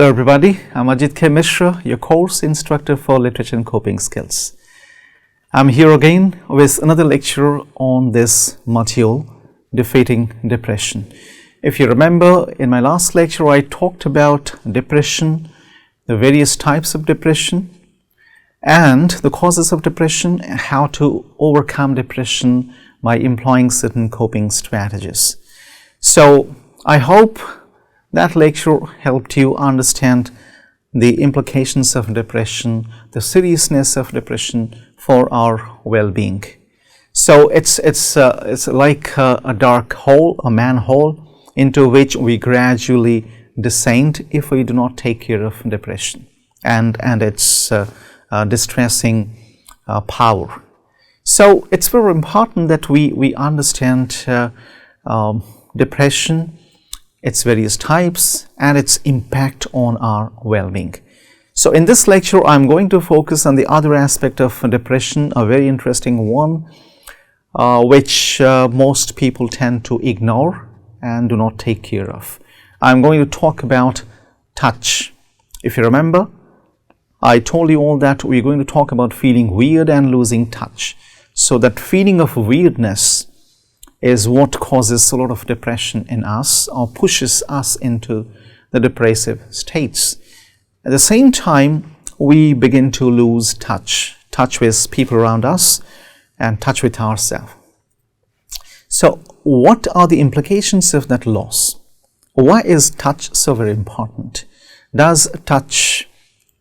Hello everybody, I'm Ajit K. Mishra, your course instructor for literature and coping skills. I'm here again with another lecture on this module, defeating depression. If you remember, in my last lecture I talked about depression, the various types of depression and the causes of depression, and how to overcome depression by employing certain coping strategies. So I hope that lecture helped you understand the implications of depression, the seriousness of depression for our well-being. So it's like a dark hole, a manhole, into which we gradually descend if we do not take care of depression and its distressing power. So it's very important that we understand depression, its various types, and its impact on our well-being. So in this lecture, I'm going to focus on the other aspect of depression, a very interesting one, which most people tend to ignore and do not take care of. I'm going to talk about touch. If you remember, I told you all that we're going to talk about feeling weird and losing touch. So that feeling of weirdness is what causes a lot of depression in us or pushes us into the depressive states. At the same time, we begin to lose touch with people around us and touch with ourselves. So what are the implications of that loss? Why is touch so very important? Does touch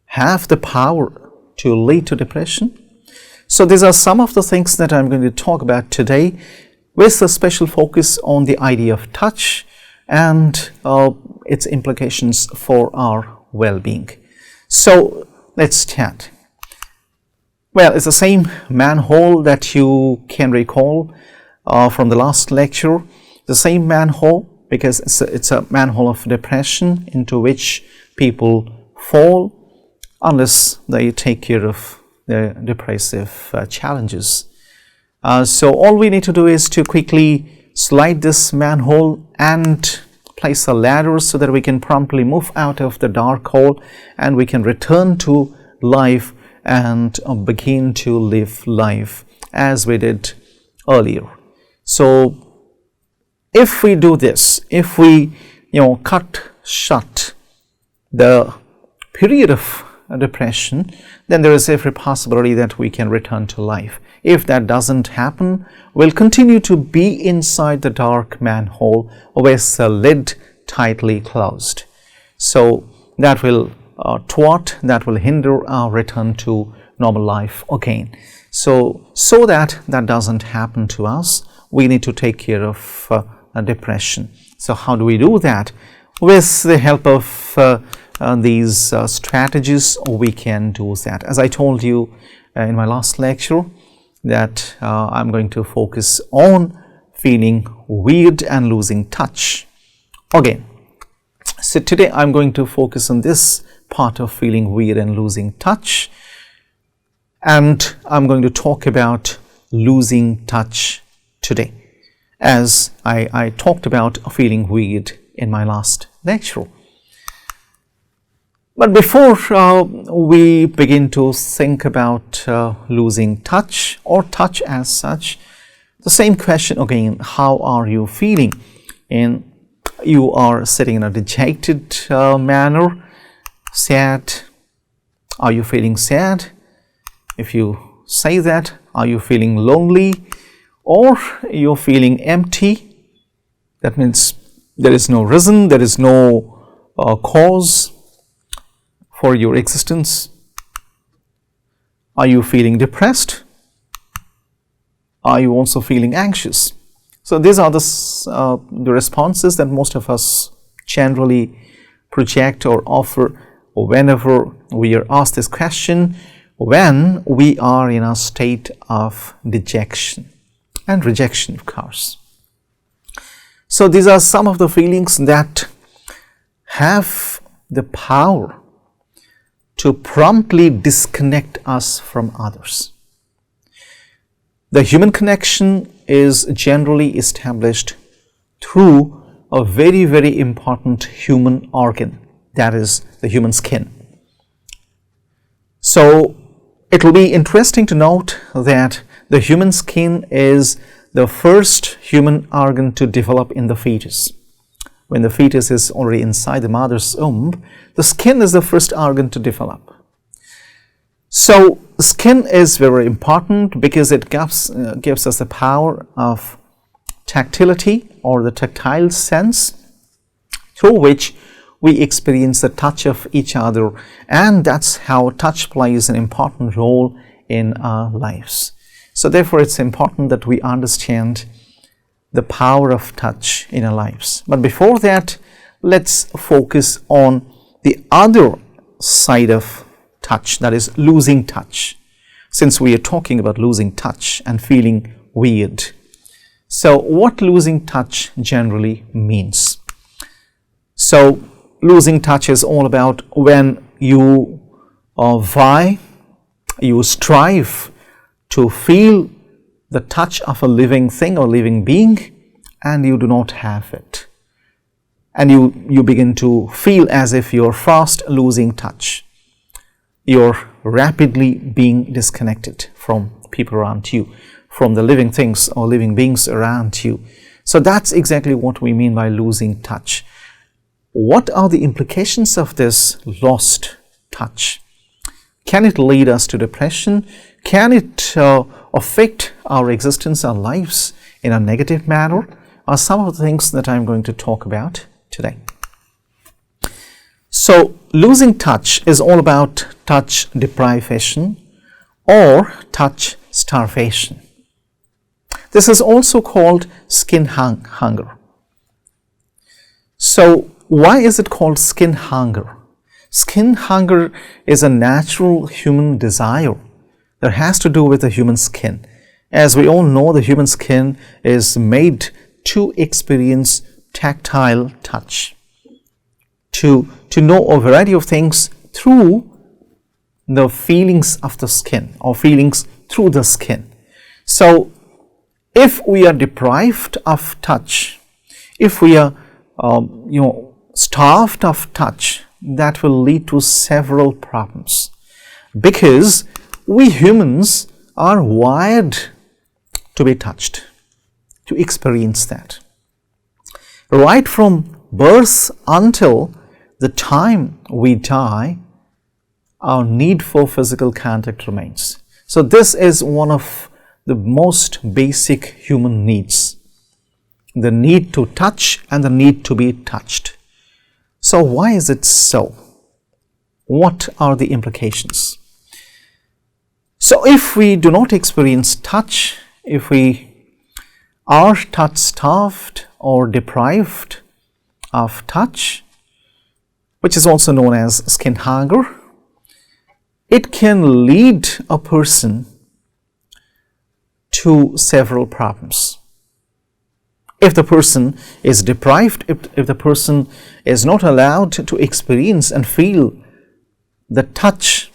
have the power to lead to depression? So these are some of the things that I'm going to talk about today, with a special focus on the idea of touch and its implications for our well-being. So let's start. Well, it's the same manhole that you can recall from the last lecture, the same manhole, because it's a manhole of depression into which people fall unless they take care of their depressive challenges. So all we need to do is to quickly slide this manhole and place a ladder so that we can promptly move out of the dark hole and we can return to life and begin to live life as we did earlier. So if we do this, if we cut shut the period of depression, then there is every possibility that we can return to life. If that doesn't happen, we'll continue to be inside the dark manhole with the lid tightly closed. So that will that will hinder our return to normal life again. So that doesn't happen to us, we need to take care of depression. So how do we do that? With the help of these strategies, we can do that. As I told you in my last lecture, that I'm going to focus on feeling weird and losing touch again. So today I'm going to focus on this part of feeling weird and losing touch, and I'm going to talk about losing touch today, as I talked about feeling weird in my last lecture. But before we begin to think about losing touch or touch as such, the same question again: how are you feeling? And you are sitting in a dejected manner, sad. Are you feeling sad? If you say that, are you feeling lonely, or you're feeling empty? That means there is no reason, there is no cause for your existence. Are you feeling depressed? Are you also feeling anxious? So these are the responses that most of us generally project or offer whenever we are asked this question, when we are in a state of dejection and rejection, of course. So these are some of the feelings that have the power to promptly disconnect us from others. The human connection is generally established through a very, very important human organ, that is the human skin. So it will be interesting to note that the human skin is the first human organ to develop in the fetus. When the fetus is already inside the mother's womb, the skin is the first organ to develop. So skin is very important because it gives us the power of tactility, or the tactile sense, through which we experience the touch of each other, and that's how touch plays an important role in our lives. So therefore it's important that we understand the power of touch in our lives. But before that, let's focus on the other side of touch, that is losing touch, since we are talking about losing touch and feeling weird. So what losing touch generally means? So losing touch is all about when you vie, you strive to feel the touch of a living thing or living being, and you do not have it. And you begin to feel as if you're fast losing touch. You're rapidly being disconnected from people around you, from the living things or living beings around you. So that's exactly what we mean by losing touch. What are the implications of this lost touch? Can it lead us to depression? Can it affect our existence, our lives in a negative manner? Are some of the things that I'm going to talk about today. So losing touch is all about touch deprivation or touch starvation. This is also called skin hunger. So why is it called skin hunger? Skin hunger is a natural human desire that has to do with the human skin. As we all know, the human skin is made to experience tactile touch, to know a variety of things through the feelings of the skin, or feelings through the skin. So if we are deprived of touch, if we are starved of touch, that will lead to several problems, because we humans are wired to be touched, to experience that. Right from birth until the time we die, our need for physical contact remains. So this is one of the most basic human needs, the need to touch and the need to be touched. So why is it so? What are the implications? So if we do not experience touch, if we are touch starved or deprived of touch, which is also known as skin hunger, it can lead a person to several problems. If the person is deprived, if the person is not allowed to experience and feel the touch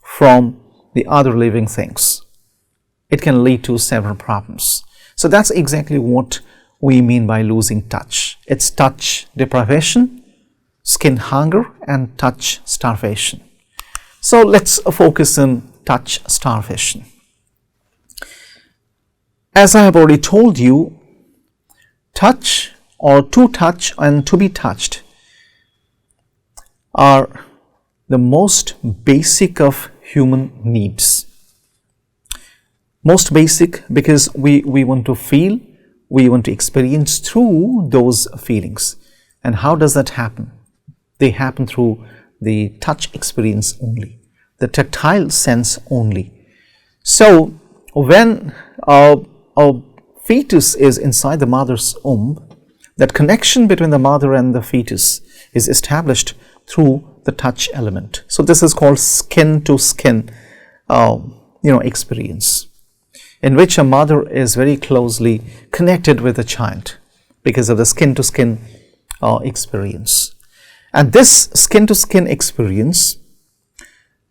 from the other living things, it can lead to several problems. So that's exactly what we mean by losing touch. It's touch deprivation, skin hunger, and touch starvation. So let's focus on touch starvation. As I have already told you, touch, or to touch and to be touched, are the most basic of human needs. Most basic because we want to feel, we want to experience through those feelings. And how does that happen? They happen through the touch experience only, the tactile sense only. So when a fetus is inside the mother's womb, that connection between the mother and the fetus is established through the touch element. So this is called skin to skin experience, in which a mother is very closely connected with the child because of the skin to skin experience. And this skin to skin experience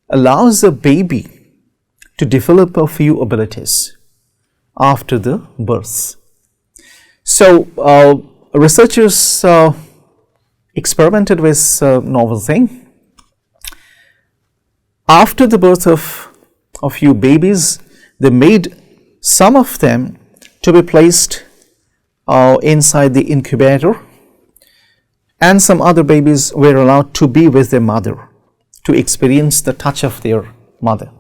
allows the baby to develop a few abilities after the birth. So researchers experimented with a novel thing. After the birth of a few babies, they made some of them to be placed inside the incubator, and some other babies were allowed to be with their mother, to experience the touch of their mother.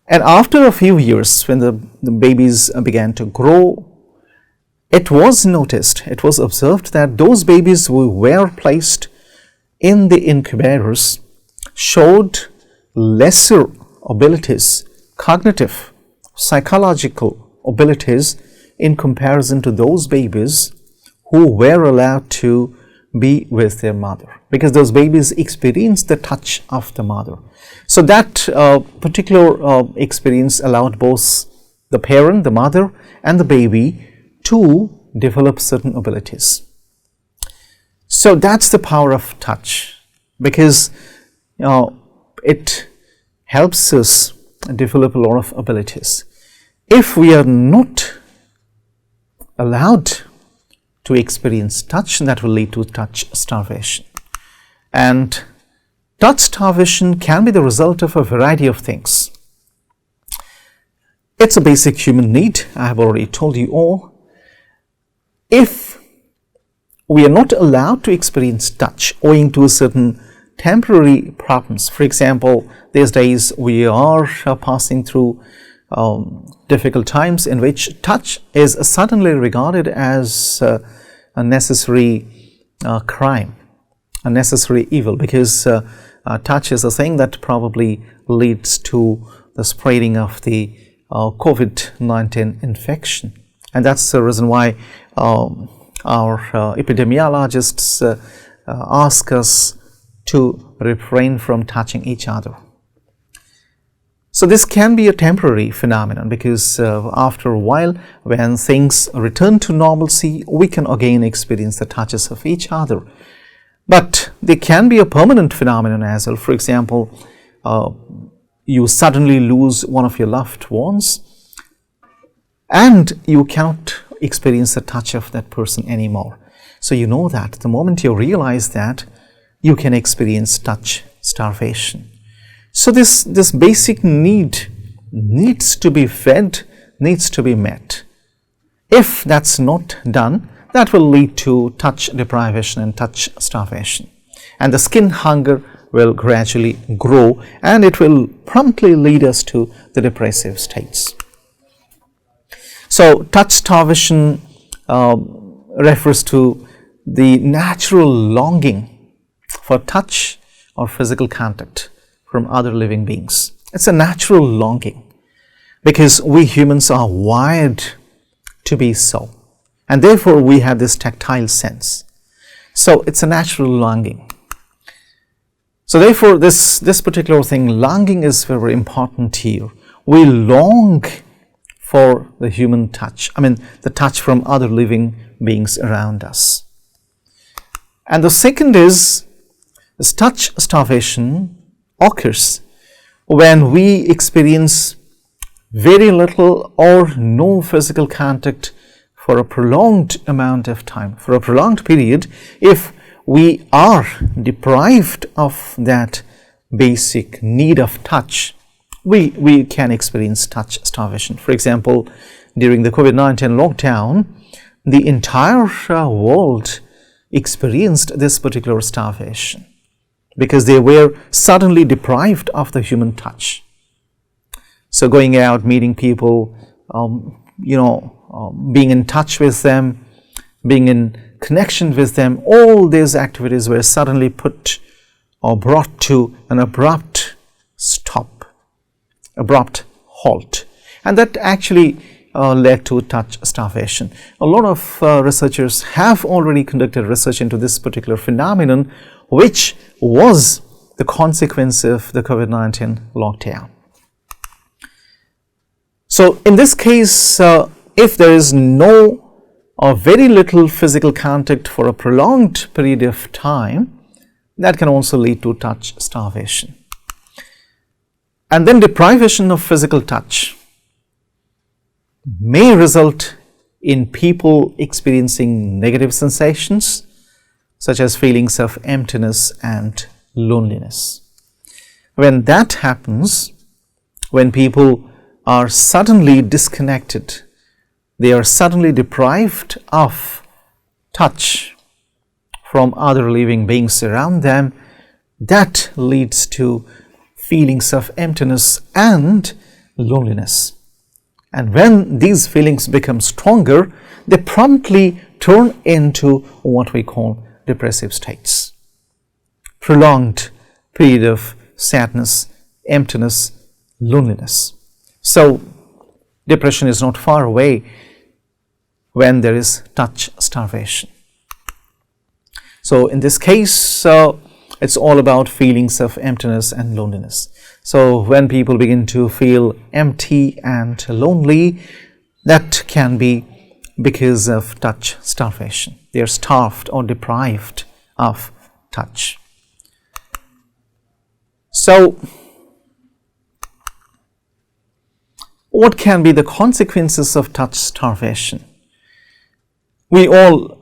And after a few years, when the babies began to grow, it was noticed, it was observed that those babies who were placed in the incubators showed lesser abilities, cognitive, psychological abilities, in comparison to those babies who were allowed to be with their mother, because those babies experienced the touch of the mother. So that particular experience allowed both the parent, the mother, and the baby to develop certain abilities. So that's the power of touch, because it helps us develop a lot of abilities. If we are not allowed to experience touch, that will lead to touch starvation. And touch starvation can be the result of a variety of things. It's a basic human need, I have already told you all. If we are not allowed to experience touch owing to certain temporary problems, for example, these days we are passing through difficult times in which touch is suddenly regarded as a necessary crime, a necessary evil, because touch is a thing that probably leads to the spreading of the COVID-19 infection. And that's the reason why our epidemiologists ask us to refrain from touching each other. So this can be a temporary phenomenon, because after a while, when things return to normalcy, we can again experience the touches of each other. But they can be a permanent phenomenon as well. For example, you suddenly lose one of your loved ones and you cannot experience the touch of that person anymore. So you know that the moment you realize that, you can experience touch starvation. So this basic need needs to be fed, needs to be met. If that's not done, that will lead to touch deprivation and touch starvation. And the skin hunger will gradually grow, and it will promptly lead us to the depressive states. So touch starvation refers to the natural longing for touch or physical contact from other living beings. It's a natural longing, because we humans are wired to be so, and therefore we have this tactile sense. So it's a natural longing. So therefore this particular thing, longing, is very important here. We long for the human touch, the touch from other living beings around us. And the second is, this touch starvation occurs when we experience very little or no physical contact for a prolonged amount of time, for a prolonged period. If we are deprived of that basic need of touch, we can experience touch starvation. For example, during the COVID-19 lockdown, the entire world experienced this particular starvation, because they were suddenly deprived of the human touch. So going out, meeting people, being in touch with them, being in connection with them, all these activities were suddenly put or brought to an abrupt stop, abrupt halt. And that actually led to touch starvation. A lot of researchers have already conducted research into this particular phenomenon, which was the consequence of the COVID-19 lockdown. So in this case, if there is no or very little physical contact for a prolonged period of time, that can also lead to touch starvation. And then deprivation of physical touch may result in people experiencing negative sensations, such as feelings of emptiness and loneliness. When that happens, when people are suddenly disconnected, they are suddenly deprived of touch from other living beings around them, that leads to feelings of emptiness and loneliness. And when these feelings become stronger, they promptly turn into what we call depressive states. Prolonged period of sadness, emptiness, loneliness. So, depression is not far away when there is touch starvation. So, in this case, it's all about feelings of emptiness and loneliness. So, when people begin to feel empty and lonely, that can be because of touch starvation. They are starved or deprived of touch. So, what can be the consequences of touch starvation? We all,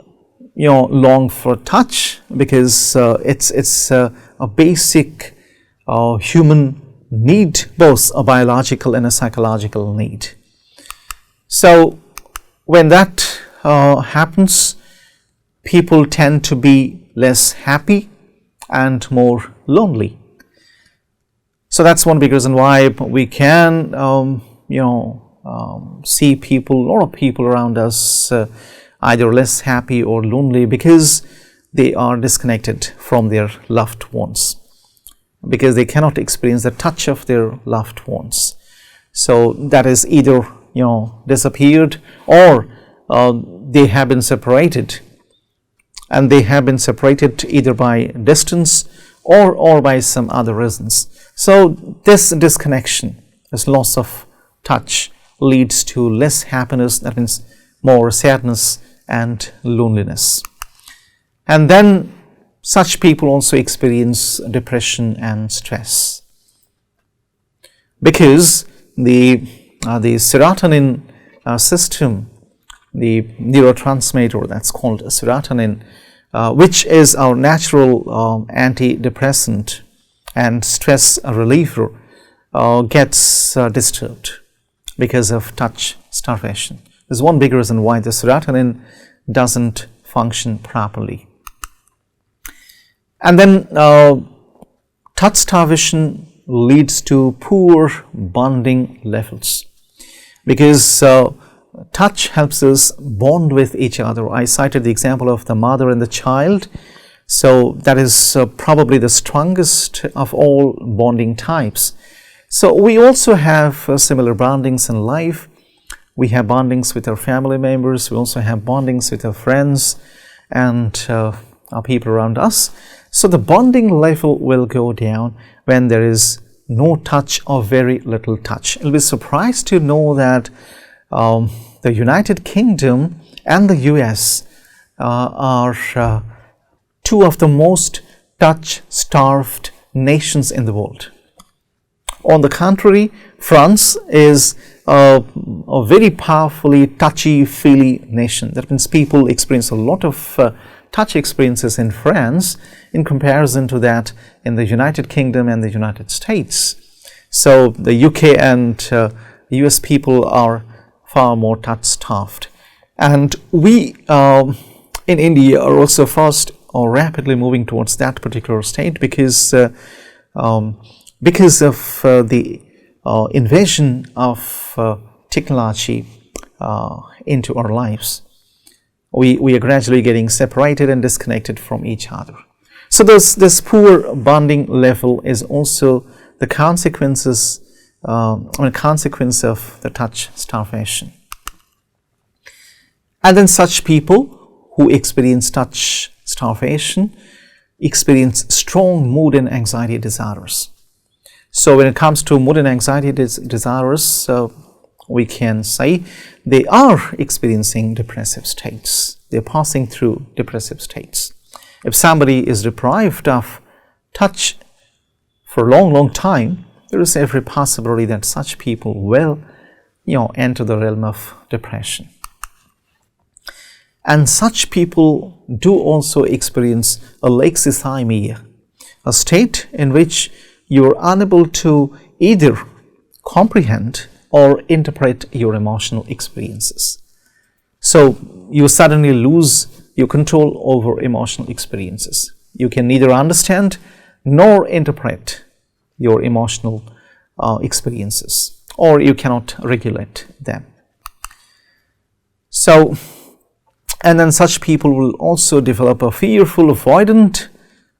long for touch because it's a basic human need, both a biological and a psychological need. So, when that happens, people tend to be less happy and more lonely. So that's one big reason why we can, see people, a lot of people around us either less happy or lonely because they are disconnected from their loved ones, because they cannot experience the touch of their loved ones. So that is either disappeared, or they have been separated, and they have been separated either by distance or by some other reasons. So this disconnection, this loss of touch, leads to less happiness, that means more sadness and loneliness. And then such people also experience depression and stress, because the serotonin system, the neurotransmitter that's called serotonin, which is our natural antidepressant and stress reliever, gets disturbed because of touch starvation. There's one big reason why the serotonin doesn't function properly. And then touch starvation leads to poor bonding levels, because touch helps us bond with each other. I cited the example of the mother and the child. So that is probably the strongest of all bonding types. So we also have similar bondings in life. We have bondings with our family members. We also have bondings with our friends and our people around us. So the bonding level will go down when there is no touch or very little touch. You'll be surprised to know that the United Kingdom and the US are two of the most touch-starved nations in the world. On the contrary, France is a very powerfully touchy-feely nation. That means people experience a lot of touch experiences in France in comparison to that in the United Kingdom and the United States. So the UK and US people are far more touch-starved. And we in India are also fast or rapidly moving towards that particular state, because of the invasion of technology into our lives. We are gradually getting separated and disconnected from each other. So this poor bonding level is also the consequence of the touch starvation. And then such people who experience touch starvation experience strong mood and anxiety disorders. So when it comes to mood and anxiety disorders, we can say they are experiencing depressive states. They're passing through depressive states. If somebody is deprived of touch for a long time, there is every possibility that such people will enter the realm of depression. And such people do also experience a lexithymia, a state in which you are unable to either comprehend or interpret your emotional experiences. So you suddenly lose your control over emotional experiences. You can neither understand nor interpret your emotional experiences, or you cannot regulate them. So, and then such people will also develop a fearful, avoidant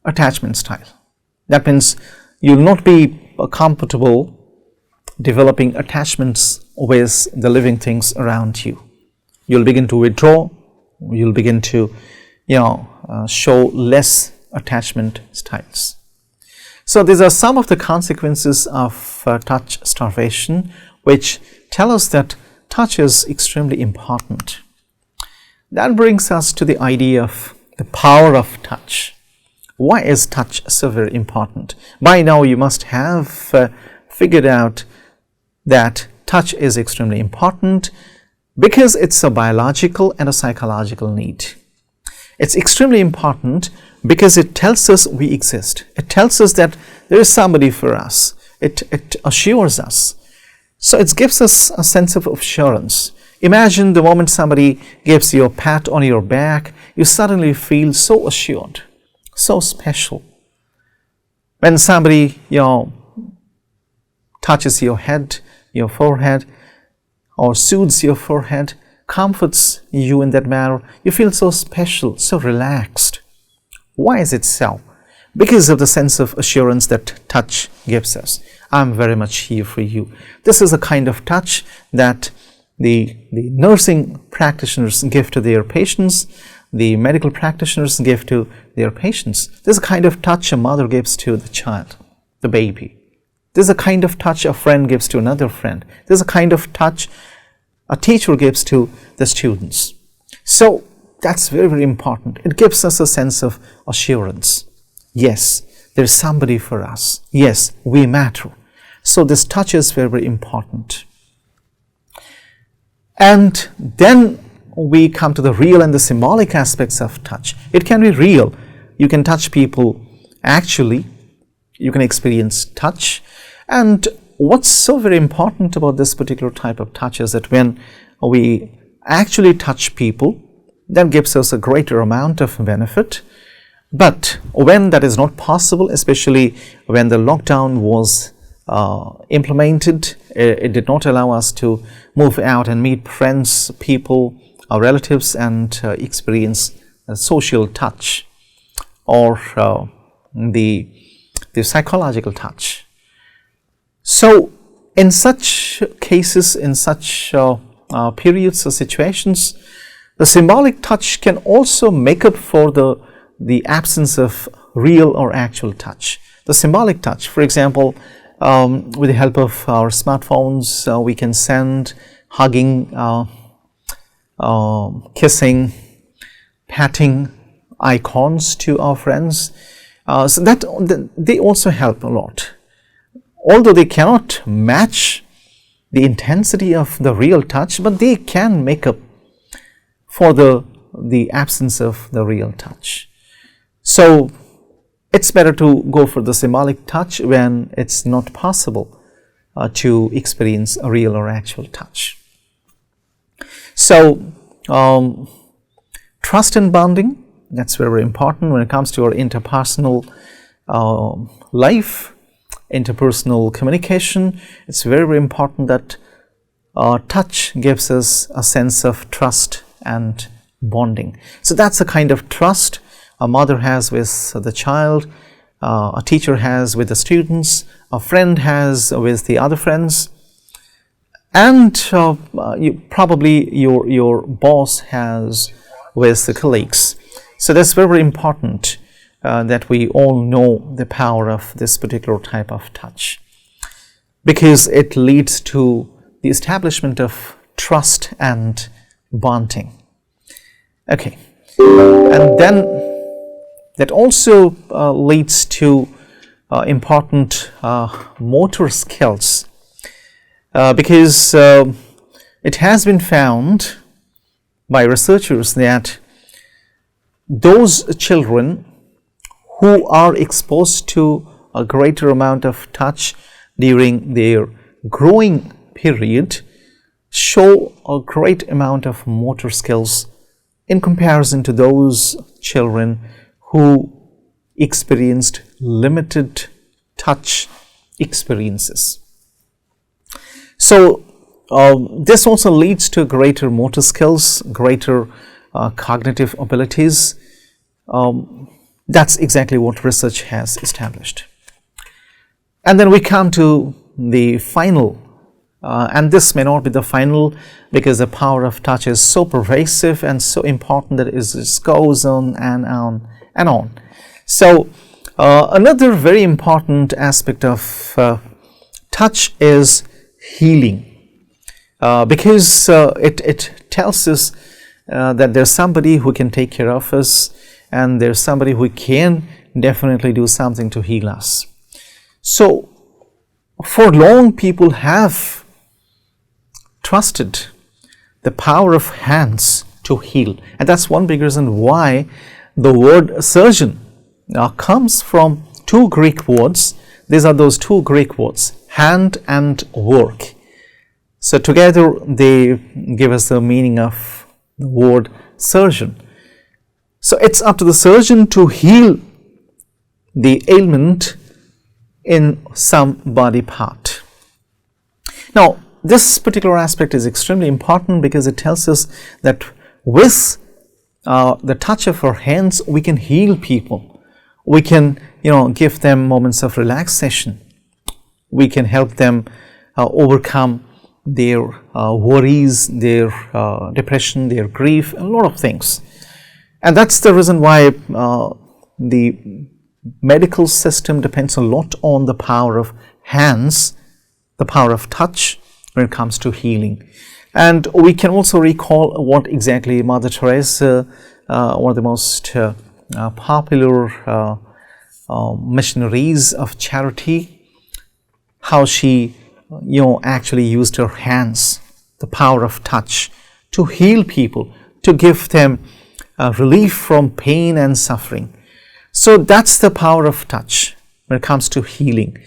attachment style. That means you will not be comfortable developing attachments with the living things around you. You'll begin to withdraw, you'll begin to show less attachment styles. So these are some of the consequences of touch starvation, which tell us that touch is extremely important. That brings us to the idea of the power of touch. Why is touch so very important? By now you must have figured out that touch is extremely important because it's a biological and a psychological need. It's extremely important because it tells us we exist. It tells us that there is somebody for us. It assures us. So it gives us a sense of assurance. Imagine the moment somebody gives you a pat on your back, you suddenly feel so assured, so special. When somebody touches your head, your forehead, or soothes your forehead, comforts you in that manner, you feel so special, so relaxed. Why is it so? Because of the sense of assurance that touch gives us. I'm very much here for you. This is a kind of touch that the nursing practitioners give to their patients, the medical practitioners give to their patients. This is a kind of touch a mother gives to the child, the baby. This is a kind of touch a friend gives to another friend. This is a kind of touch a teacher gives to the students. So that's very, very important. It gives us a sense of assurance. Yes, there's somebody for us. Yes, we matter. So this touch is very, very important. And then we come to the real and the symbolic aspects of touch. It can be real. You can touch people actually. You can experience touch. And what's so very important about this particular type of touch is that when we actually touch people, that gives us a greater amount of benefit. But when that is not possible, especially when the lockdown was implemented, it did not allow us to move out and meet friends, people, our relatives, and experience social touch or the psychological touch. So in such cases, in such periods or situations, the symbolic touch can also make up for the absence of real or actual touch. The symbolic touch, for example, with the help of our smartphones, we can send hugging, kissing, patting icons to our friends. So that they also help a lot. Although they cannot match the intensity of the real touch, but they can make up for the absence of the real touch. So it's better to go for the symbolic touch when it's not possible to experience a real or actual touch. So trust and bonding, that's very important when it comes to our interpersonal life, interpersonal communication. It's very, very important that touch gives us a sense of trust and bonding. So that's a kind of trust a mother has with the child, a teacher has with the students, a friend has with the other friends, and probably your boss has with the colleagues. So that's very, very important that we all know the power of this particular type of touch, because it leads to the establishment of trust and bonding. Okay, and then that also leads to important motor skills, because it has been found by researchers that those children who are exposed to a greater amount of touch during their growing period show a great amount of motor skills in comparison to those children who experienced limited touch experiences. So this also leads to greater motor skills, greater cognitive abilities. That's exactly what research has established. And then we come to the final, and this may not be the final because the power of touch is so pervasive and so important that it just goes on and on and on. So another very important aspect of touch is healing, because it tells us that there's somebody who can take care of us, and there's somebody who can definitely do something to heal us. So for long, people have trusted the power of hands to heal, and that's one big reason why the word surgeon comes from two Greek words. These are those two Greek words, hand and work. So together they give us the meaning of the word surgeon. So it's up to the surgeon to heal the ailment in some body part. Now, this particular aspect is extremely important because it tells us that with the touch of our hands, we can heal people. We can, give them moments of relaxation. We can help them overcome their worries, their depression, their grief, a lot of things. And that's the reason why the medical system depends a lot on the power of hands, the power of touch when it comes to healing. And we can also recall what exactly Mother Teresa, one of the most popular missionaries of charity, how she actually used her hands, the power of touch, to heal people, to give them relief from pain and suffering. So that's the power of touch when it comes to healing.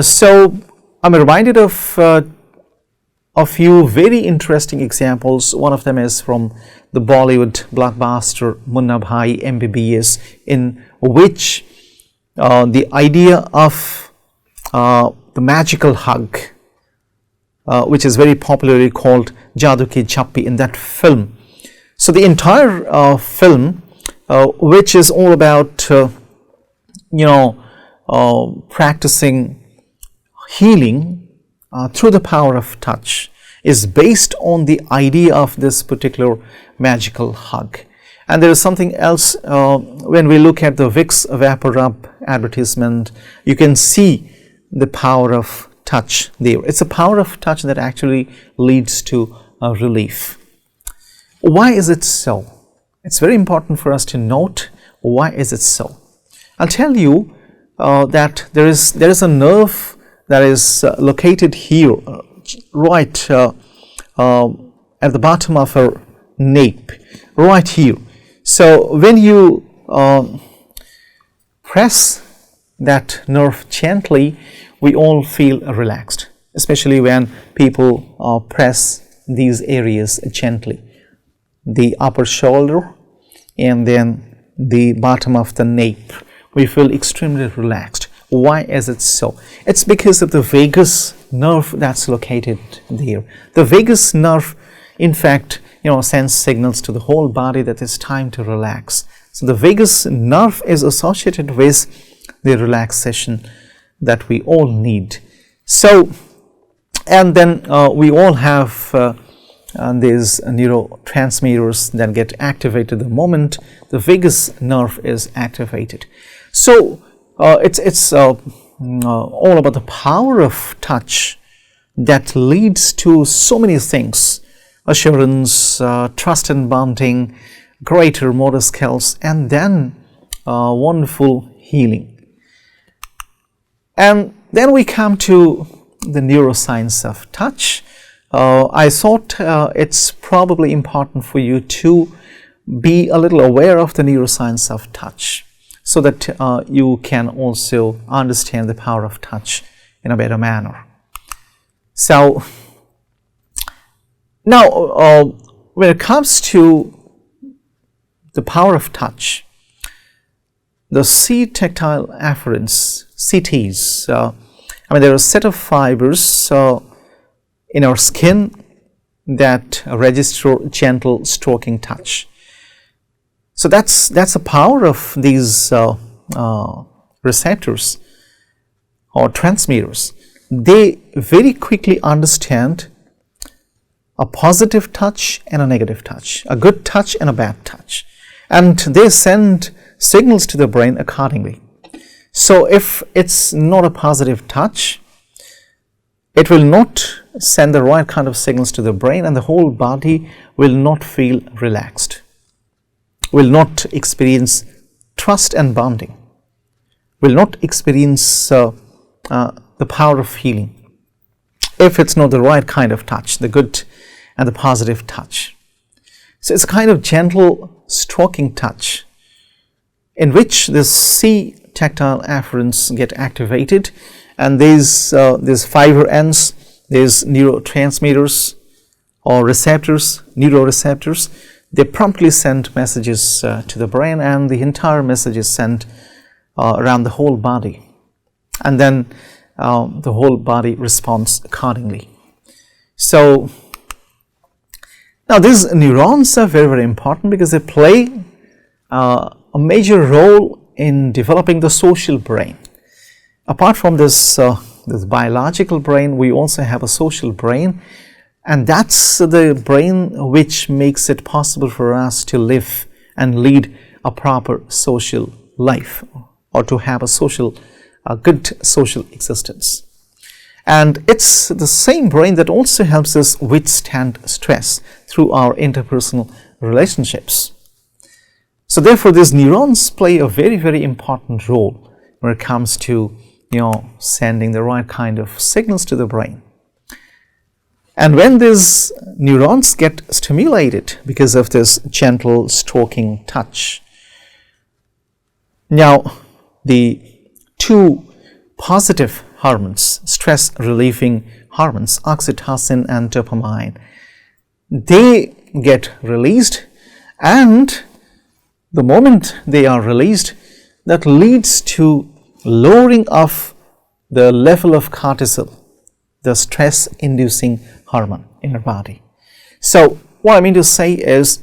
So I'm reminded of a few very interesting examples. One of them is from the Bollywood blockbuster Munna Bhai MBBS, in which the idea of the magical hug, which is very popularly called Jadoo Ki Chappi in that film. So the entire film, which is all about practicing healing through the power of touch, is based on the idea of this particular magical hug. And there is something else, when we look at the Vicks Vapor Rub advertisement, you can see the power of touch there. It's a power of touch that actually leads to relief. Why is it so? It's very important for us to note why is it so. I'll tell you that there is a nerve that is located here, right at the bottom of our nape, right here. So when you press that nerve gently, we all feel relaxed, especially when people press these areas gently. The upper shoulder and then the bottom of the nape, we feel extremely relaxed. Why is it so? It's because of the vagus nerve that's located there. The vagus nerve, in fact, sends signals to the whole body that it's time to relax. So the vagus nerve is associated with the relaxation that we all need. So, and then we all have these neurotransmitters that get activated the moment the vagus nerve is activated. So it's all about the power of touch that leads to so many things: assurance, trust and bonding, greater motor skills, and then wonderful healing. And then we come to the neuroscience of touch, I thought it's probably important for you to be a little aware of the neuroscience of touch, so that you can also understand the power of touch in a better manner. So now, when it comes to the power of touch, the C-tactile afferents, CTs, there are a set of fibers in our skin that register gentle stroking touch. So that's the power of these receptors or transmitters. They very quickly understand a positive touch and a negative touch, a good touch and a bad touch, and they send signals to the brain accordingly. So if it's not a positive touch, it will not send the right kind of signals to the brain, and the whole body will not feel relaxed, will not experience trust and bonding, will not experience the power of healing, if it's not the right kind of touch, the good and the positive touch. So it's a kind of gentle stroking touch in which the C-tactile afferents get activated, and these fiber ends, these neurotransmitters or receptors, neuroreceptors, they promptly send messages to the brain, and the entire message is sent around the whole body, and then the whole body responds accordingly. So now these neurons are very, very important because they play a major role in developing the social brain. Apart from this biological brain, we also have a social brain, and that's the brain which makes it possible for us to live and lead a proper social life, or to have a good social existence. And it's the same brain that also helps us withstand stress through our interpersonal relationships. So therefore, these neurons play a very, very important role when it comes to sending the right kind of signals to the brain. And when these neurons get stimulated because of this gentle stroking touch, now the two positive hormones, stress relieving hormones, oxytocin and dopamine, they get released, and the moment they are released, that leads to lowering of the level of cortisol, the stress inducing hormone in our body. So what I mean to say is,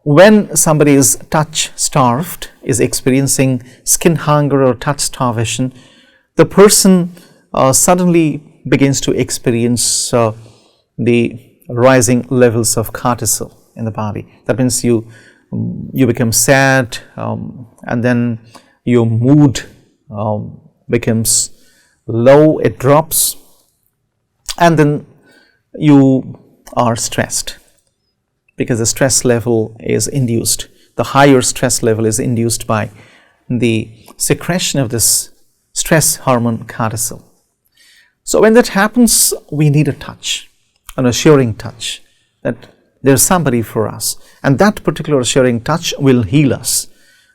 when somebody is touch starved, is experiencing skin hunger or touch starvation, the person suddenly begins to experience the rising levels of cortisol in the body. That means you become sad, and then your mood becomes low, it drops, and then you are stressed because the stress level is induced. The higher stress level is induced by the secretion of this stress hormone cortisol. So when that happens, we need a touch, an assuring touch that there's somebody for us, and that particular assuring touch will heal us,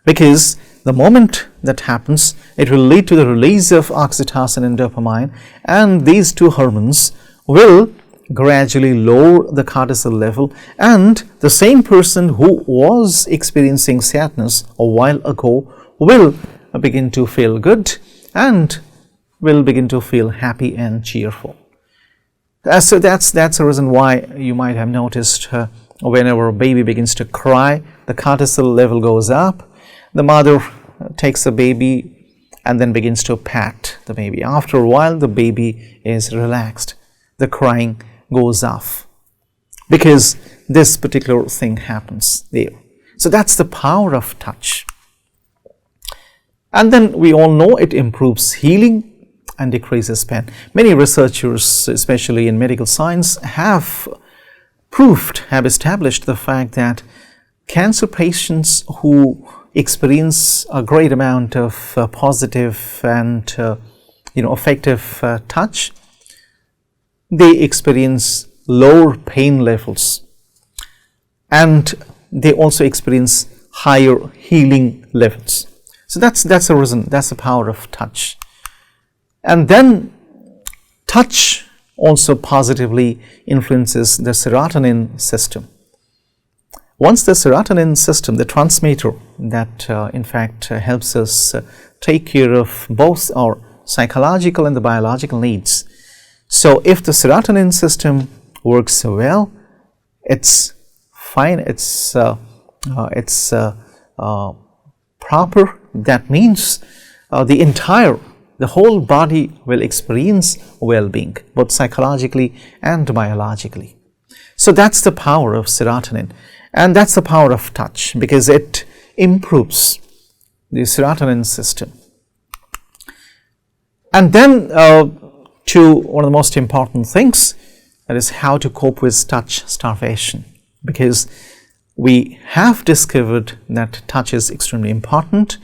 because the moment that happens, it will lead to the release of oxytocin and dopamine, and these two hormones will gradually lower the cortisol level, and the same person who was experiencing sadness a while ago will begin to feel good and will begin to feel happy and cheerful. So that's the reason why you might have noticed whenever a baby begins to cry, the cortisol level goes up. The mother takes the baby and then begins to pat the baby. After a while, the baby is relaxed. The crying goes off because this particular thing happens there. So that's the power of touch. And then we all know it improves healing and decreases pain. Many researchers, especially in medical science, have established the fact that cancer patients who experience a great amount of positive and effective touch, they experience lower pain levels, and they also experience higher healing levels. So that's the reason, that's the power of touch. And then touch also positively influences the serotonin system. Once the serotonin system, the transmitter that in fact helps us take care of both our psychological and the biological needs. So if the serotonin system works well, it's fine, it's proper. That means the whole body will experience well-being, both psychologically and biologically. So that's the power of serotonin, and that's the power of touch, because it improves the serotonin system. And then to one of the most important things, that is how to cope with touch starvation, because we have discovered that touch is extremely important,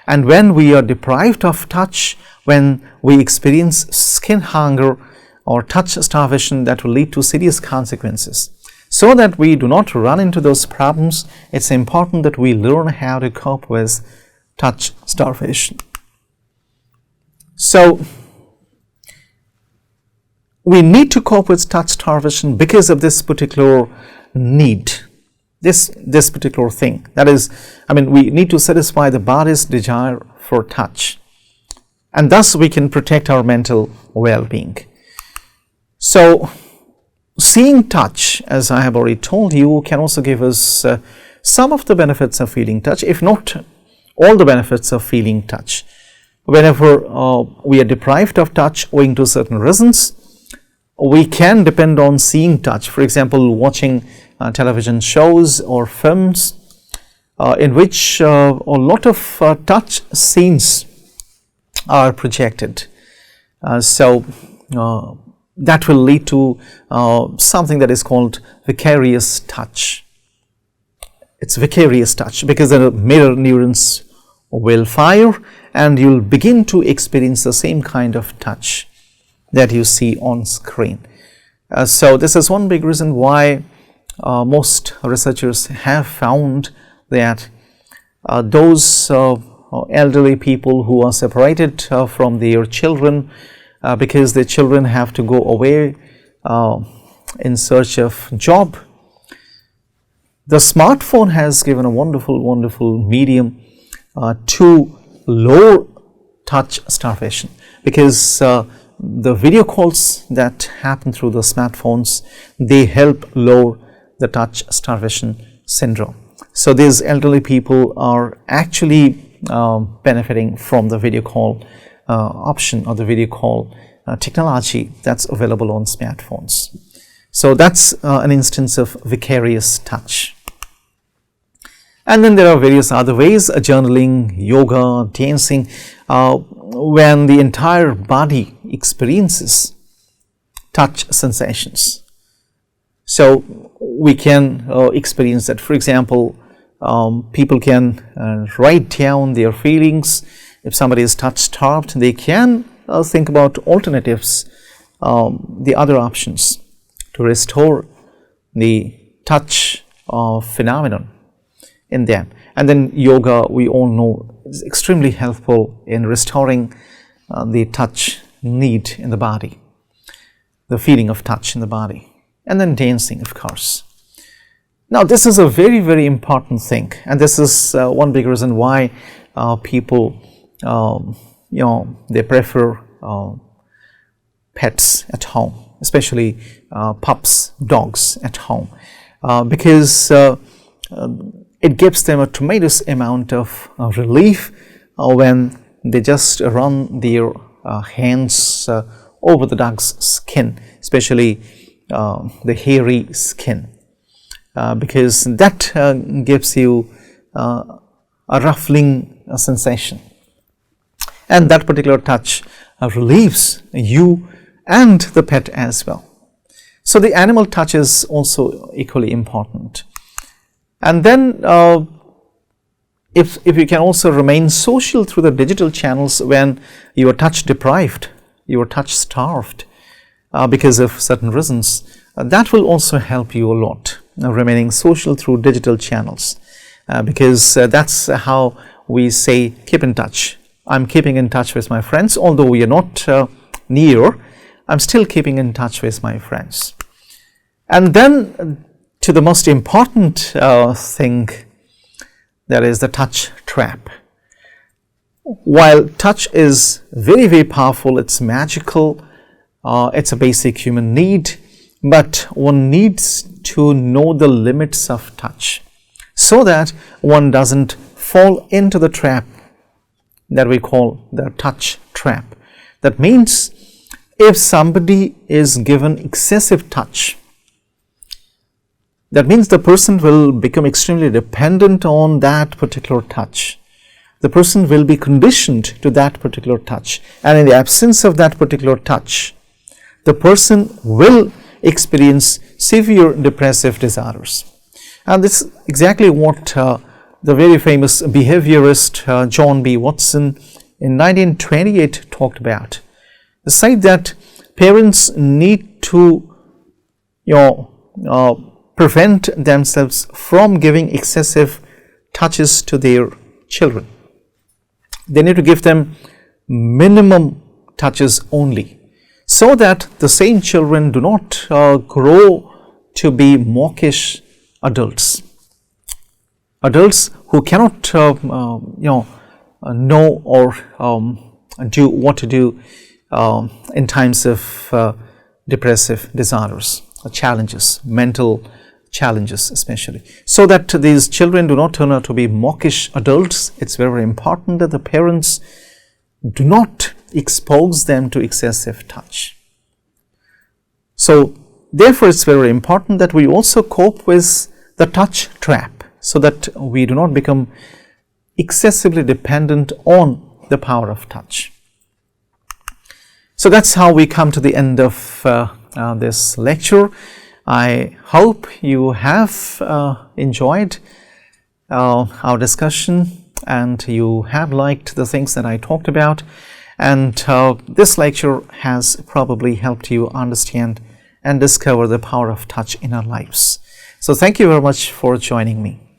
and when we are deprived of touch, when we experience skin hunger or touch starvation, that will lead to serious consequences. So that we do not run into those problems, it's important that we learn how to cope with touch starvation. So we need to cope with touch starvation because of this particular need, this particular thing. That is, we need to satisfy the body's desire for touch, and thus we can protect our mental well-being. So seeing touch, as I have already told you, can also give us some of the benefits of feeling touch, if not all the benefits of feeling touch. Whenever we are deprived of touch owing to certain reasons, we can depend on seeing touch. For example, watching television shows or films in which a lot of touch scenes are projected. So that will lead to something that is called vicarious touch. It's vicarious touch because the mirror neurons will fire and you'll begin to experience the same kind of touch that you see on screen. So this is one big reason why most researchers have found that those elderly people who are separated from their children because their children have to go away in search of job, the smartphone has given a wonderful medium to lower touch starvation, because the video calls that happen through the smartphones, they help lower the touch starvation syndrome. So these elderly people are actually benefiting from the video call option or the video call technology that's available on smartphones. So that's an instance of vicarious touch. And then there are various other ways, journaling, yoga, dancing, when the entire body experiences touch sensations. So we can experience that. For example, people can write down their feelings. If somebody is touch starved, they can think about alternatives, the other options to restore the touch phenomenon in them. And then yoga, we all know, is extremely helpful in restoring the touch need in the body, the feeling of touch in the body. And then dancing, of course. Now this is a very important thing, and this is one big reason why people they prefer pets at home, especially pups, dogs at home, because it gives them a tremendous amount of relief when they just run their hands over the dog's skin, especially the hairy skin, because that gives you a ruffling sensation, and that particular touch relieves you and the pet as well. So the animal touch is also equally important. And then if you can also remain social through the digital channels when you are touch deprived, you are touch starved, because of certain reasons, that will also help you a lot, remaining social through digital channels, because that's how we say keep in touch. I'm keeping in touch with my friends, although we are not near, I'm still keeping in touch with my friends. And then to the most important thing, that is the touch trap. While touch is very, very powerful, it's magical, it's a basic human need, but one needs to know the limits of touch so that one doesn't fall into the trap that we call the touch trap. That means if somebody is given excessive touch, that means the person will become extremely dependent on that particular touch. The person will be conditioned to that particular touch, and in the absence of that particular touch, the person will experience severe depressive disorders. And this is exactly what the very famous behaviorist John B. Watson in 1928 talked about. He said that parents need to prevent themselves from giving excessive touches to their children. They need to give them minimum touches only, so that the same children do not grow to be mawkish adults who cannot know or do what to do in times of depressive disorders, challenges, mental challenges especially, so that these children do not turn out to be mawkish adults. It's very, very important that the parents do not expose them to excessive touch. So therefore it's very important that we also cope with the touch trap, so that we do not become excessively dependent on the power of touch. So that's how we come to the end of this lecture. I hope you have enjoyed our discussion and you have liked the things that I talked about, and this lecture has probably helped you understand and discover the power of touch in our lives. So thank you very much for joining me.